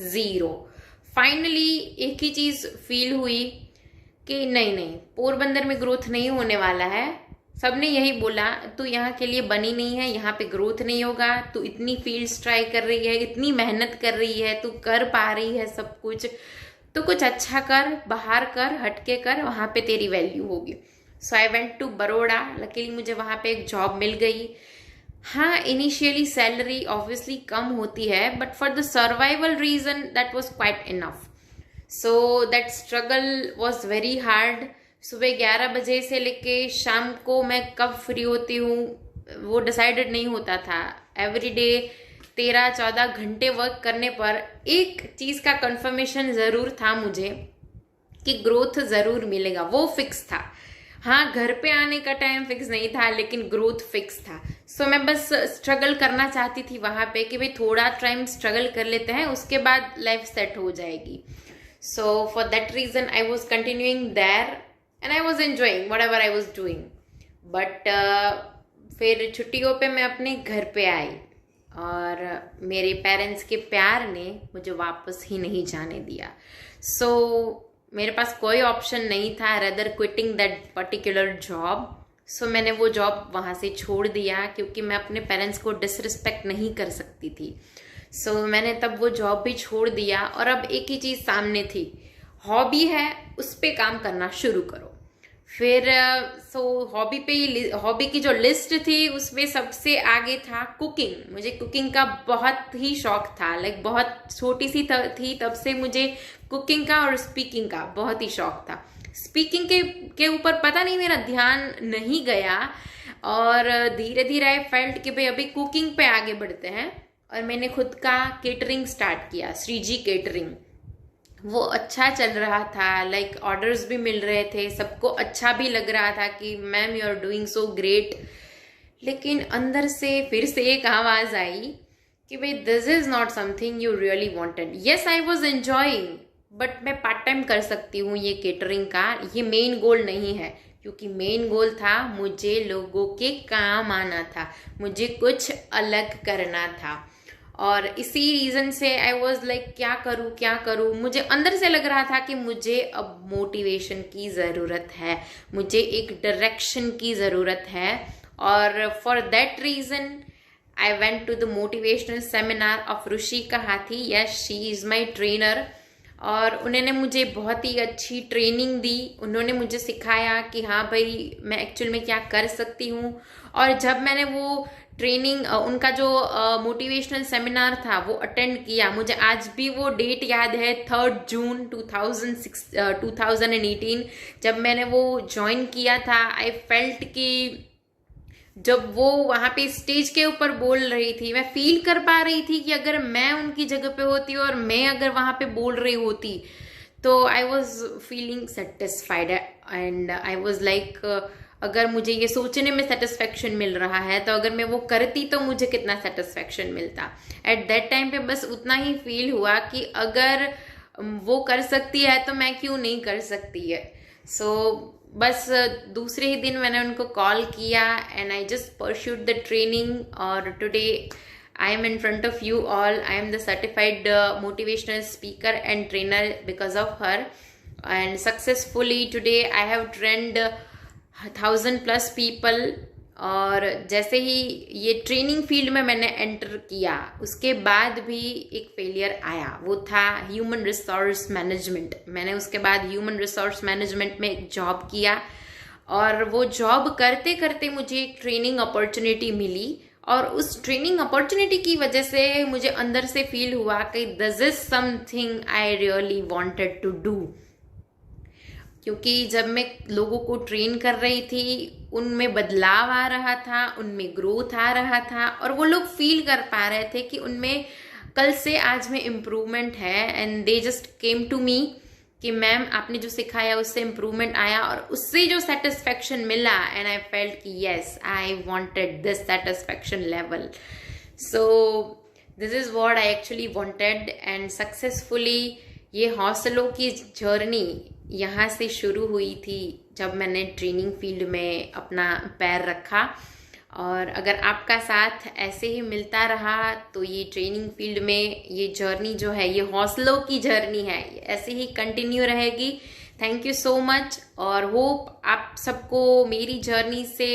Zero. Finally एक ही चीज feel हुई कि नहीं नहीं, पोरबंदर में ग्रोथ नहीं होने वाला है। सबने यही बोला, तू यहाँ के लिए बनी नहीं है, यहाँ पे ग्रोथ नहीं होगा, तू इतनी फील्ड्स ट्राई कर रही है, इतनी मेहनत कर रही है, तू कर पा रही है सब कुछ, तो कुछ अच्छा कर, बाहर कर, हटके कर, वहाँ पे तेरी वैल्यू होगी। So I went to Baroda. Luckily मुझे वहाँ पे एक जॉब मिल गई। हाँ, इनिशियली सैलरी ऑब्वियसली कम होती है, but for the survival reason that was quite enough. So that struggle was very hard. सुबह 11 बजे से लेके शाम को मैं कब फ्री होती हूँ वो डिसाइडेड नहीं होता था। एवरी डे 13-14 घंटे वर्क करने पर एक चीज़ का कंफर्मेशन ज़रूर था मुझे कि ग्रोथ ज़रूर मिलेगा, वो फिक्स था। हाँ, घर पे आने का टाइम फिक्स नहीं था, लेकिन ग्रोथ फिक्स था। सो मैं बस स्ट्रगल करना चाहती थी वहाँ पे कि भाई थोड़ा टाइम स्ट्रगल कर लेते हैं, उसके बाद लाइफ सेट हो जाएगी। So for that reason I was continuing there and I was enjoying whatever I was doing. But फिर छुट्टियों पे मैं अपने घर पे आई और मेरे पेरेंट्स के प्यार ने मुझे वापस ही नहीं जाने दिया। सो मेरे पास कोई ऑप्शन नहीं था rather quitting that particular job. So मैंने वो जॉब वहाँ से छोड़ दिया, क्योंकि मैं अपने पेरेंट्स को डिसरिस्पेक्ट नहीं कर सकती थी। सो मैंने तब वो जॉब भी छोड़ दिया और अब एक ही चीज़ सामने थी, हॉबी है, उस पर काम करना शुरू करो। फिर हॉबी की जो लिस्ट थी उसमें सबसे आगे था कुकिंग। मुझे कुकिंग का बहुत ही शौक था, लाइक बहुत छोटी सी थी तब से मुझे कुकिंग का और स्पीकिंग का बहुत ही शौक था। स्पीकिंग के ऊपर पता नहीं मेरा ध्यान नहीं गया, और धीरे धीरे आई फेल्ट कि भाई अभी कुकिंग पे आगे बढ़ते हैं, और मैंने खुद का केटरिंग स्टार्ट किया, श्रीजी केटरिंग। वो अच्छा चल रहा था, लाइक ऑर्डर्स भी मिल रहे थे, सबको अच्छा भी लग रहा था कि ma'am you are doing so great. लेकिन अंदर से फिर से एक आवाज़ आई कि भाई this is not something you really wanted. Yes, I was enjoying, but मैं पार्ट टाइम कर सकती हूँ ये केटरिंग का, ये मेन गोल नहीं है। क्योंकि मेन गोल था मुझे लोगों के काम आना था, मुझे कुछ अलग करना था। और इसी रीज़न से आई वॉज लाइक क्या करूँ क्या करूँ। मुझे अंदर से लग रहा था कि मुझे अब मोटिवेशन की ज़रूरत है, मुझे एक डायरेक्शन की ज़रूरत है। और for that reason I went to the motivational seminar of Rushika Hathi. Yes, she is my trainer, और उन्होंने मुझे बहुत ही अच्छी ट्रेनिंग दी। उन्होंने मुझे सिखाया कि हाँ भाई मैं एक्चुअल में क्या कर सकती हूँ। और जब मैंने वो ट्रेनिंग, उनका जो मोटिवेशनल सेमिनार था वो अटेंड किया, मुझे आज भी वो डेट याद है, 3 जून 2018 जब मैंने वो ज्वाइन किया था। आई फेल्ट कि जब वो वहाँ पे स्टेज के ऊपर बोल रही थी, मैं फील कर पा रही थी कि अगर मैं उनकी जगह पे होती और मैं अगर वहाँ पे बोल रही होती, तो I was feeling satisfied. And I was like अगर मुझे ये सोचने में सेटिस्फेक्शन मिल रहा है, तो अगर मैं वो करती तो मुझे कितना सेटिस्फेक्शन मिलता। एट दैट टाइम पे बस उतना ही फील हुआ कि अगर वो कर सकती है तो मैं क्यों नहीं कर सकती है। सो बस दूसरे ही दिन मैंने उनको कॉल किया and I just pursued the training, और today I am in front of you all. I am the certified motivational speaker and trainer because of her. And successfully today I have trained 1000+ people. और जैसे ही ये training field में मैंने enter किया, उसके बाद भी एक फेलियर आया, वो था ह्यूमन रिसोर्स मैनेजमेंट। मैंने उसके बाद ह्यूमन रिसोर्स मैनेजमेंट में एक जॉब किया, और वो जॉब करते करते मुझे एक ट्रेनिंग अपॉर्चुनिटी मिली। और उस ट्रेनिंग अपॉर्चुनिटी की वजह से मुझे अंदर से फील हुआ कि this is something I really wanted to do. क्योंकि जब मैं लोगों को ट्रेन कर रही थी, उनमें बदलाव आ रहा था, उनमें ग्रोथ आ रहा था, और वो लोग फील कर पा रहे थे कि उनमें कल से आज में इम्प्रूवमेंट है। And they just came to me कि मैम आपने जो सिखाया उससे इम्प्रूवमेंट आया, और उससे जो सेटिस्फेक्शन मिला, एंड आई फेल्ट कि yes I wanted this satisfaction level. So this is what I actually wanted. And successfully ये हौसलों की जर्नी यहाँ से शुरू हुई थी जब मैंने ट्रेनिंग फील्ड में अपना पैर रखा। और अगर आपका साथ ऐसे ही मिलता रहा तो ये ट्रेनिंग फील्ड में ये जर्नी जो है, ये हौसलों की जर्नी है, ये ऐसे ही कंटिन्यू रहेगी। थैंक यू सो मच और होप आप सबको मेरी जर्नी से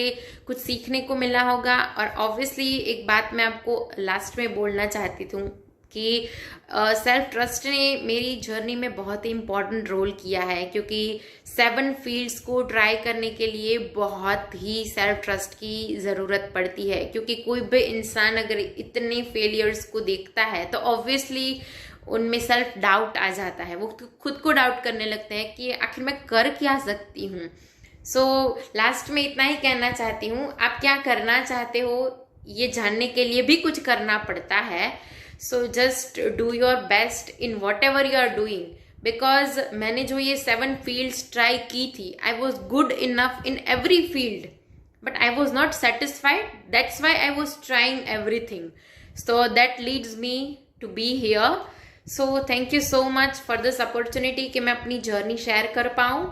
कुछ सीखने को मिला होगा। और ऑब्वियसली एक बात मैं आपको लास्ट में बोलना चाहती हूँ कि सेल्फ ट्रस्ट ने मेरी जर्नी में बहुत ही इम्पॉर्टेंट रोल किया है, क्योंकि 7 फील्ड्स को ट्राई करने के लिए बहुत ही सेल्फ ट्रस्ट की ज़रूरत पड़ती है। क्योंकि कोई भी इंसान अगर इतने फेलियर्स को देखता है तो ऑब्वियसली उनमें सेल्फ डाउट आ जाता है, वो खुद को डाउट करने लगते हैं कि आखिर मैं कर क्या सकती हूँ। सो लास्ट में इतना ही कहना चाहती हूँ, आप क्या करना चाहते हो ये जानने के लिए भी कुछ करना पड़ता है। So just do your best in whatever you are doing, because मैंने जो ये 7 फील्ड्स ट्राई की थी, I was good enough in every field, but I was not satisfied. That's why I was trying everything. So that leads me to be here. So thank you so much for this opportunity कि मैं अपनी journey share कर पाऊँ।